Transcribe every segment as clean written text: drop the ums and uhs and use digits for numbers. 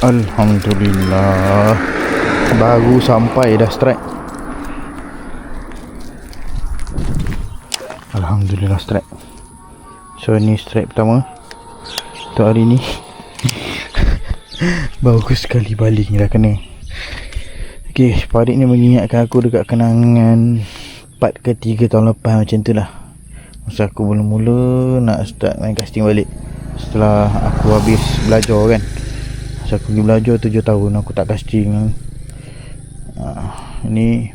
Alhamdulillah, baru sampai dah strike. Alhamdulillah strike. So ni strike pertama untuk hari ni. Bagus sekali baling dah kena. Okay, parik ni mengingatkan aku dekat kenangan 4 ke 3 tahun lepas macam tu lah. Masa aku mula-mula nak start main casting balik setelah aku habis belajar kan. Masa aku pergi belajar 7 tahun aku tak casting. Ni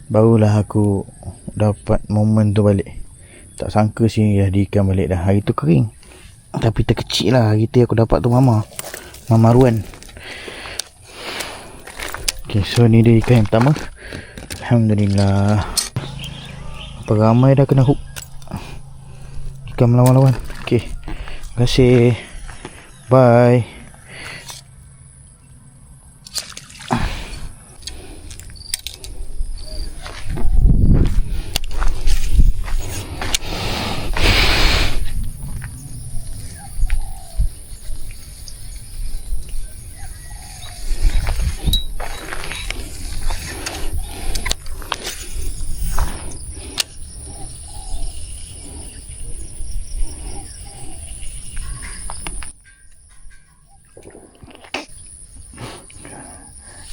barulah aku dapat momen tu balik. Tak sangka sih jadikan balik dah. Hari tu kering, tapi terkecil lah. Hari tu aku dapat tu Mama Ruan. Okay, so ni dia ikan yang pertama. Alhamdulillah. Apa ramai dah kena hook ikan melawan-lawan. Okay, terima kasih. Bye.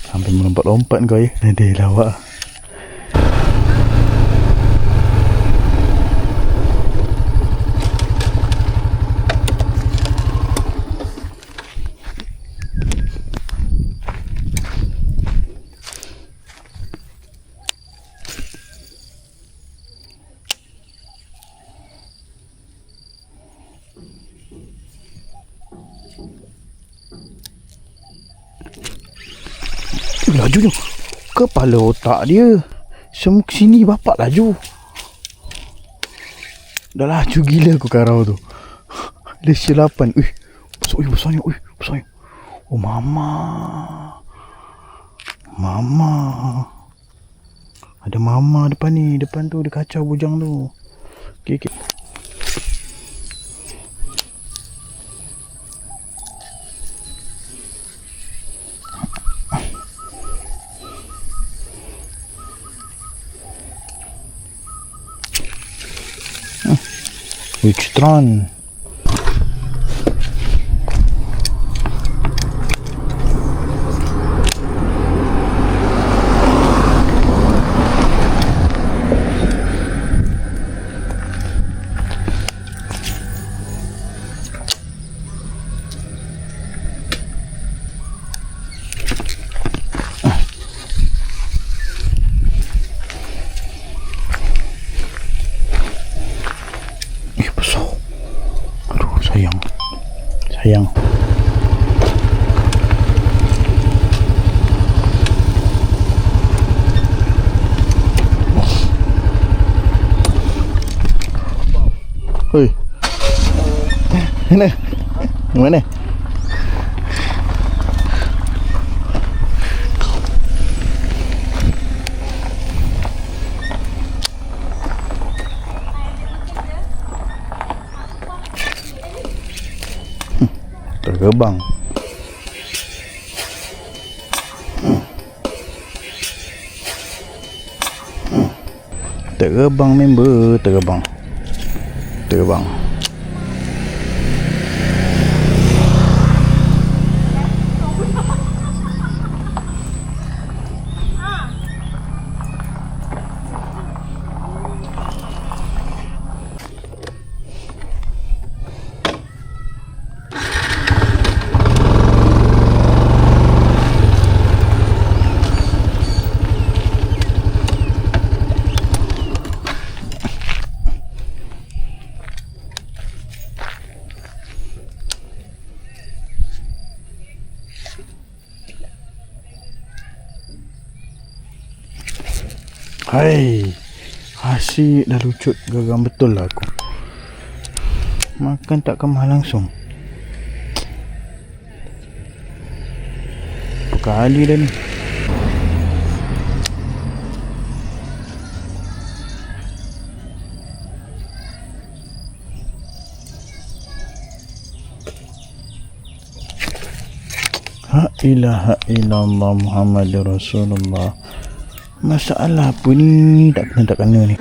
Sampai melompat-lompat kau ya. Ada lawak. Lajunya kepala otak dia semua kesini bapak laju. Dah laju gila aku karau tu. Lesya 8. Besarnya. Oh mama. Ada mama depan ni. Depan tu dia kacau bujang tu. Okay. Citron. Sayang. Hoi. Mana? Terbang. Terbang member, terbang. Hai, asyik dah lucut geram betul lah aku. Makan tak kemah langsung. Berapa kali dah ni. Ha ilaha illallah Muhammadur Rasulullah. Masalah apa ni? Tak kena ni.